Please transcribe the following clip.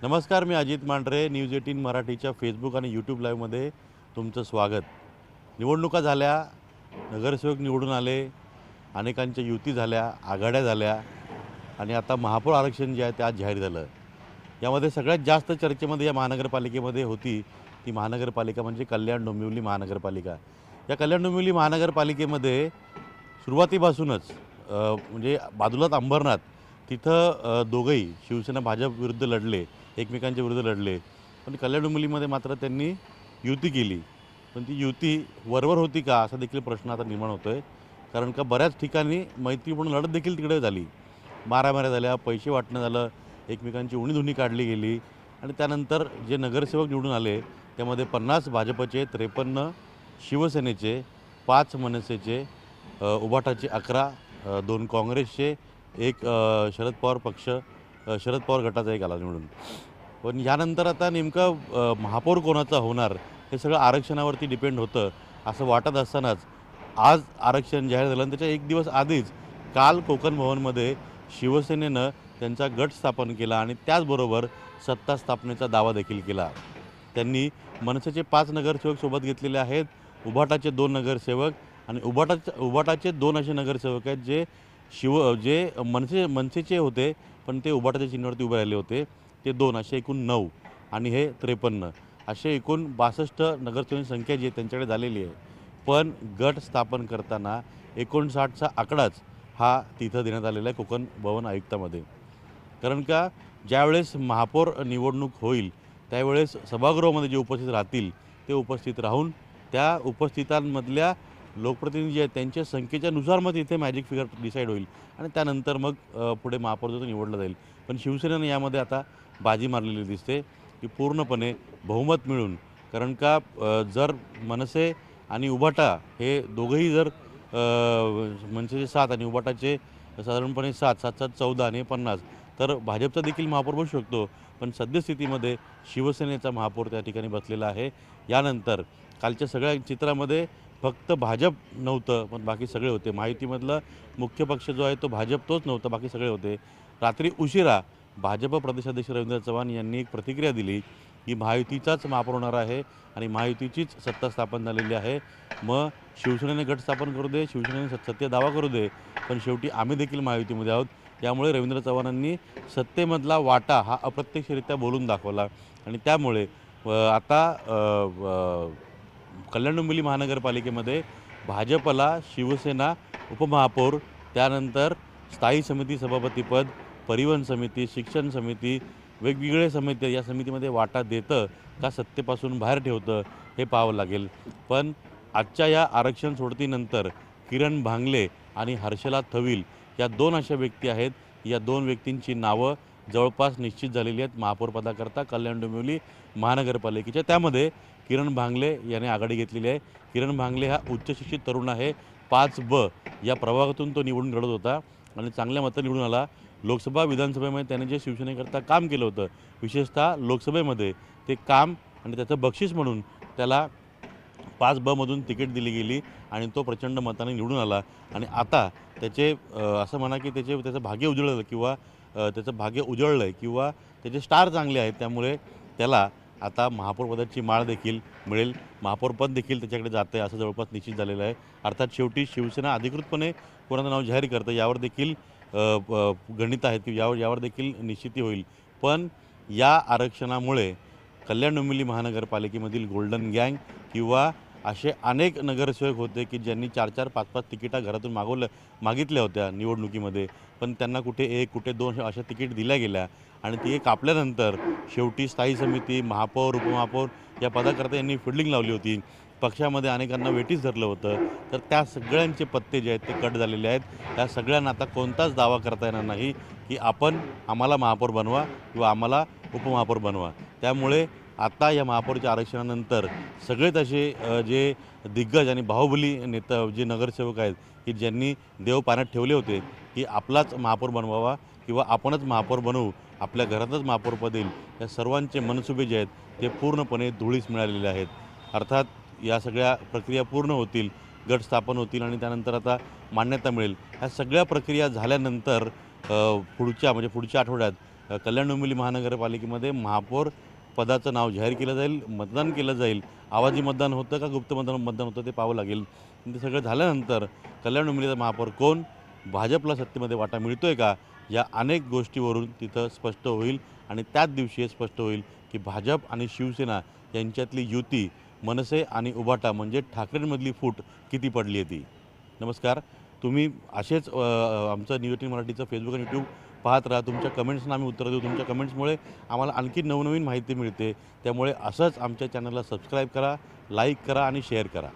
नमस्कार, मी अजित मांढरे. न्यूज 18 मराठीच्या फेसबुक आणि यूट्यूब लाईव्हमध्ये तुमचं स्वागत. निवडणुका झाल्या, नगरसेवक निवडून आले, अनेकांच्या युती झाल्या, आघाड्या झाल्या आणि आता महापौर आरक्षण जे आहे ते आज जाहीर झालं. यामध्ये सगळ्यात जास्त चर्चेमध्ये या महानगरपालिकेमध्ये होती ती महानगरपालिका म्हणजे कल्याण डोंबिवली महानगरपालिका. या कल्याण डोंबिवली महानगरपालिकेमध्ये सुरुवातीपासूनच म्हणजे बाजूलाच अंबरनाथ तिथं दोघंही शिवसेना भाजप विरुद्ध लढले, एकमेकांच्या विरुद्ध लढले. पण कल्याण डोंबिवलीमध्ये मात्र त्यांनी युती केली. पण ती युती वरवर होती का असा देखील प्रश्न आता निर्माण होतो आहे. कारण का बऱ्याच ठिकाणी मैत्रीपूर्ण लढत देखील तिकडे झाली. मारामाऱ्या झाल्या, पैसे वाटणं झालं, एकमेकांची उणीधुणी काढली गेली आणि त्यानंतर जे नगरसेवक निवडून आले त्यामध्ये 50 भाजपचे, 53 शिवसेनेचे, 5 मनसेचे, उभाटाचे 11, 2 काँग्रेसचे, एक शरद पवार पक्ष, शरद पवार गटाचा एक आला निवडून. पण यानंतर आता नेमकं महापौर कोणाचा होणार हे सगळं आरक्षणावरती डिपेंड होतं असं वाटत असतानाच आज आरक्षण जाहीर झालं आणि त्याच्या एक दिवस आधीच काल कोकण भवनमध्ये शिवसेनेनं त्यांचा गट स्थापन केला आणि त्याचबरोबर सत्ता स्थापनेचा दावा देखील केला. त्यांनी मनसेचे 5 नगरसेवक सोबत घेतलेले आहेत, उभाटाचे 2 नगरसेवक आणि उभाटाचे 2 असे नगरसेवक आहेत जे मनसेचे होते पण ते उभाटाच्या चिन्हावरती उभे राहिले होते, ते 2 असे एकूण 9 आणि हे 53 असे एकूण 62 नगरसेवकांची संख्या जी आहे त्यांच्याकडे झालेली आहे. पण गट स्थापन करताना 59चा आकडाच हा तिथं देण्यात आलेला आहे कोकण भवन आयुक्तामध्ये. कारण का ज्यावेळेस महापौर निवडणूक होईल त्यावेळेस सभागृहामध्ये जे उपस्थित राहतील ते उपस्थित राहून त्या उपस्थितांमधल्या लोकप्रतिनिधी आहेत त्यांच्या संख्येच्या नुसार मग तिथे मॅजिक फिगर डिसाईड होईल आणि त्यानंतर मग पुढे महापौर जो तो निवडला जाईल. पण शिवसेनेनं यामध्ये आता बाजी मारलेली दिसते की पूर्णपणे बहुमत मिळून. कारण का जर मनसे आणि उभाटा हे दोघंही जर मनसेचे 7 आणि उभाटाचे साधारणपणे 7, 7, 7, 14 आणि 50 तर भाजपचा देखील महापौर बसू शकतो. पण सद्यस्थितीमध्ये शिवसेनेचा महापौर त्या ठिकाणी बसलेला आहे. यानंतर कालच्या सगळ्या चित्रामध्ये फक्त भाजप नव्हतं पण बाकी सगळे होते. महायुतीमधला मुख्य पक्ष जो आहे तो भाजप तोच नव्हता, बाकी सगळे होते. रात्री उशिरा भाजप प्रदेशाध्यक्ष रवींद्र चव्हाण यांनी एक प्रतिक्रिया दिली की महायुतीचाच महापौर होणार आहे आणि महायुतीचीच सत्ता स्थापन झालेली आहे. मग शिवसेनेने गट स्थापन करू दे, शिवसेनेने सत्तेचा दावा करू दे, पण शेवटी आम्ही देखील महायुतीमध्ये आहोत. त्यामुळे रवींद्र चव्हाणांनी सत्तेमधला वाटा हा अप्रत्यक्षरित्या बोलून दाखवला आणि त्यामुळे आता कल्याण डोंबिवली महानगरपालिकेमध्ये भाजपला शिवसेना उपमहापौर, त्यानंतर स्थायी समिती सभापतीपद, परिवहन समिती, शिक्षण समिती, वेगवेगळे समिती या समितीमध्ये वाटा देतं का सत्तेपासून बाहेर ठेवतं हे पाहावं लागेल. पण आजच्या या आरक्षण सोडतीनंतर किरण भांगले आणि हर्षला थविल या 2 अशा व्यक्ती आहेत. या 2 व्यक्तींची नावं जवळपास निश्चित झालेली आहेत महापौरपदाकरता कल्याण डोंबिवली महानगरपालिकेच्या. त्यामध्ये किरण भांगले याने आघाडी घेतलेली आहे. किरण भांगले हा उच्चशिक्षित तरुण आहे. 5B या प्रभागातून तो निवडून लढत होता आणि चांगल्या मतं निवडून आला. लोकसभा विधानसभेमध्ये त्याने जे शिवसेनेकरता काम केलं होतं, विशेषतः लोकसभेमध्ये ते काम आणि त्याचं बक्षीस म्हणून त्याला 5B मधून तिकीट दिली गेली आणि तो प्रचंड मताने निवडून आला. आणि आता त्याचे असं म्हणा की त्याचं भाग्य उजळलं किंवा त्याचं भाग्य उजळलं आहे किंवा त्याचे स्टार चांगले आहेत, त्यामुळे त्याला आता महापौरपदाची माळ देखील मिळेल. महापौरपद देखील त्याच्याकडे जातं आहे असं जवळपास निश्चित झालेलं आहे. अर्थात शेवटी शिवसेना अधिकृतपणे कोणाचं नाव जाहीर करतं यावर देखील गणित आहेत की यावर देखील निश्चिती होईल. पण या आरक्षणामुळे कल्याण डोंबिवली महानगरपालिकेमधील गोल्डन गँग किंवा असे अनेक नगरसेवक होते की ज्यांनी 4-4, 5-5 तिकिटा घरातून मागितल्या होत्या निवडणुकीमध्ये, पण त्यांना कुठे 1, कुठे 2 अशा तिकीट दिल्या गेल्या आणि ती कापल्यानंतर शेवटी स्थायी समिती, महापौर, उपमहापौर या पदाकरता यांनी फिल्डिंग लावली होती. पक्षामध्ये अनेकांना वेठीस धरलं होतं. तर त्या सगळ्यांचे पत्ते जे आहेत ते कट झालेले आहेत. त्या सगळ्यांना आता कोणताच दावा करता येणार नाही की आम्हाला महापौर बनवा किंवा आम्हाला उपमहापौर बनवा. त्यामुळे आता या महापौरच्या आरक्षणानंतर सगळेच असे जे दिग्गज आणि बाहुबली नेता जे नगरसेवक आहेत की ज्यांनी देव पाण्यात ठेवले होते की आपलाच महापौर बनवावा किंवा आपणच महापौर बनवू, आपल्या घरातच महापौरपद येईल, या सर्वांचे मनसुबे जे आहेत ते पूर्णपणे धुळीस मिळालेले आहेत. अर्थात या सगळ्या प्रक्रिया पूर्ण होतील, गट स्थापन होतील आणि त्यानंतर आता मान्यता मिळेल. ह्या सगळ्या प्रक्रिया झाल्यानंतर पुढच्या आठवड्यात कल्याण डोंबिवली महानगरपालिकेमध्ये महापौर पदाचं नाव जाहीर केलं जाईल, मतदान केलं जाईल. आवाजी मतदान होतं का गुप्त मतदान होतं ते पाहावं लागेल. ते सगळं झाल्यानंतर कल्याण डोंबिवलीचा महापौर कोण, भाजपला सत्तेमध्ये वाटा मिळतो आहे का, या अनेक गोष्टीवरून तिथं स्पष्ट होईल. आणि त्याच दिवशी हे स्पष्ट होईल की भाजप आणि शिवसेना यांच्यातली युती, मनसे आणि उभाटा म्हणजे ठाकरेंमधली फूट किती पडली आहे ती. नमस्कार. तुम्ही असेच आमचं न्यूज 18 मराठीचं फेसबुक आणि यूट्यूब पाहत राहा. तुमच्या कमेंट्सना आम्ही उत्तर देऊ. तुमच्या कमेंट्समुळे आम्हाला आणखी नवनवीन माहिती मिळते. त्यामुळे असंच आमच्या चॅनलला सबस्क्राईब करा, लाईक करा आणि शेअर करा.